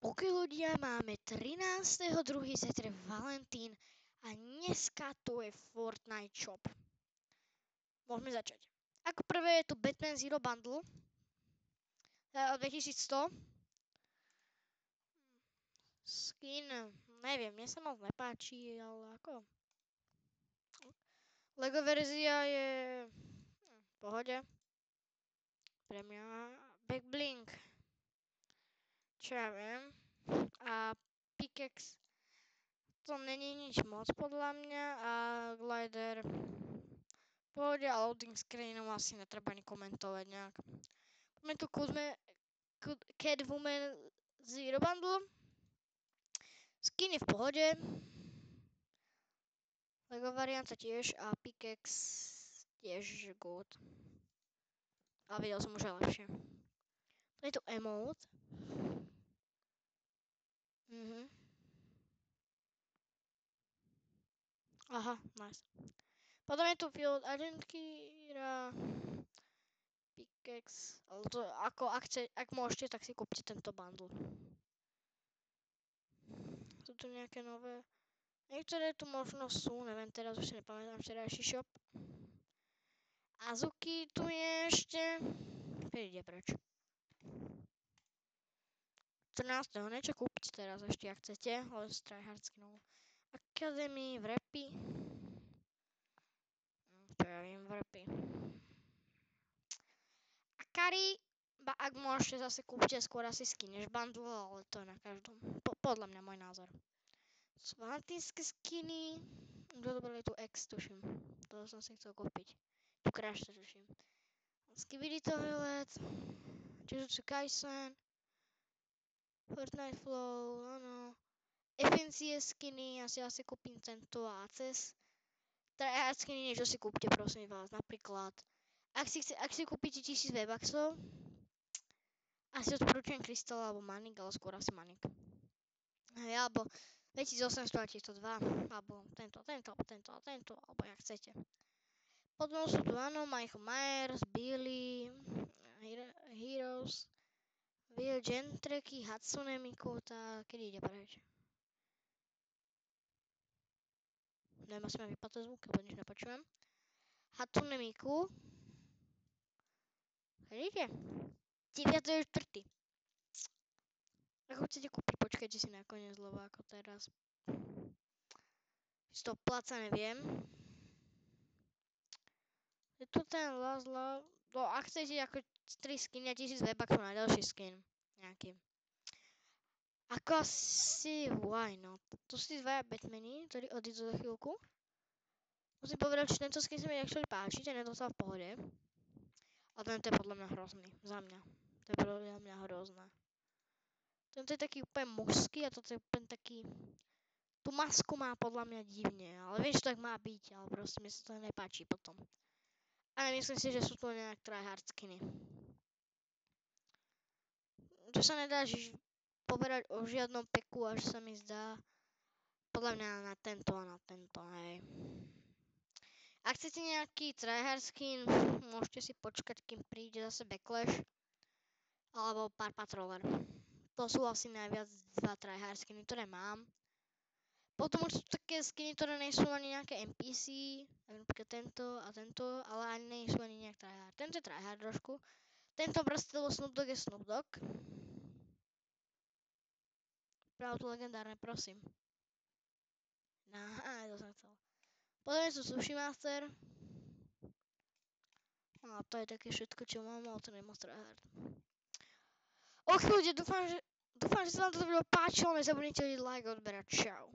OK ľudia, máme 13.2. zajtra Valentín a dneska to je Fortnite Shop. Môžeme začať. Ako prvé je tu Batman Zero Bundle 2100. Skin, neviem, mne sa moc nepáči, ale ako... Lego verzia je v pohode. Pre mňa Backblink. Čo ja viem. A Pickaxe. To není nič moc podľa mňa a glider v pohode a loading screenom asi netreba ani komentovať nejak. Poďme tu Catwoman Zero Bundle. Skin je v pohode. Lego varianta tiež a Pickaxe tiež good. A videl som už aj lepšie. To je tu emote. Aha, nice. Potom je tu Field Agent Kira, Pickaxe, ale to ako ak môžete, tak si kúpte tento bundle. Sú tu nejaké nové, niektoré tu možno sú, neviem, teraz už si nepamätám včerajší shop. Azuki tu je ešte, ide preč. 14. niečo kúpiť teraz ešte, ak chcete, ale z tryhard skinov. Academy, wrapy. Čo ja viem, wrapy. Akari, ak môžete zase kúpte skôr asi skin než bundle, ale to je na každom. Podľa mňa môj názor. Sú valentínske skiny. Kto dobre je tu X, tuším. To som si chcel kúpiť. Tu Crash to tuším. Skibidi Toilet. Jujutsu Kaisen. Fortnite Flow, áno. FNC skiny, asi kúpim tento a Access. Tryhard skiny niečo si kúpte, prosím vás, napríklad. Ak si kúpite 1000 V-Bucksov, asi odporúčam Crystal alebo Manik, ale skôr asi Manik. Hej, alebo 2800 a 2, alebo tento, alebo jak chcete. Potom sú tu áno, Michael Myers, Billy, Heroes, Will Gentreky, Hatsune Miku, tak kedy ide preč? Neviem, asi ma vypadol zvuk, lebo nič nepočujem. Hatsune Miku. Kedy ide? 9.4. Ako chcete kúpiť, počkajte si nakoniec, lebo ako teraz. Si to pláca, neviem. Je tu ten Lazlo. No, ak chcete ako 3 skiny a 1000 V-Bucksov na ďalší skin. Nejaký. Ako asi, why not? Tu sú dvaja Batmani, ktorí odídu za chvíľku. Musím povedať, že tento skin sa mi actually páči, ten je docela v pohode. A tento je podľa mňa hrozný, za mňa. To je podľa mňa hrozné. Tento je taký úplne mužský a toto je úplne taký... Tú masku má podľa mňa divne, ale vieš, tak má byť, ale proste mi sa to nepáči potom. A myslím si, že sú to nejak tryhard skiny. Čo sa nedá povedať o žiadnom peku, až sa mi zdá. Podľa mňa na tento, hej. Ak chcete nejaký tryhard skin, môžete si počkať, kým príde zase Backlash. Alebo Paw Patroller. To sú asi najviac dva tryhard skiny, ktoré mám. Potom už sú také skiny, ktoré nie sú ani nejaké NPC, napríklad tento, ale ani nie sú ani nejak tryhard. Tento je tryhard trošku. Tento proste, lebo Snoop Dogg je Snoop Dogg. Práve tu legendárne, prosím. To som chcel. Potom sú Sushi Master. No a to je také všetko, čo mám, ale to nie je moc tryhard. Ok ľudia, dúfam, že sa vám toto video páčilo, nezabudnite dať like a odberať. Čau.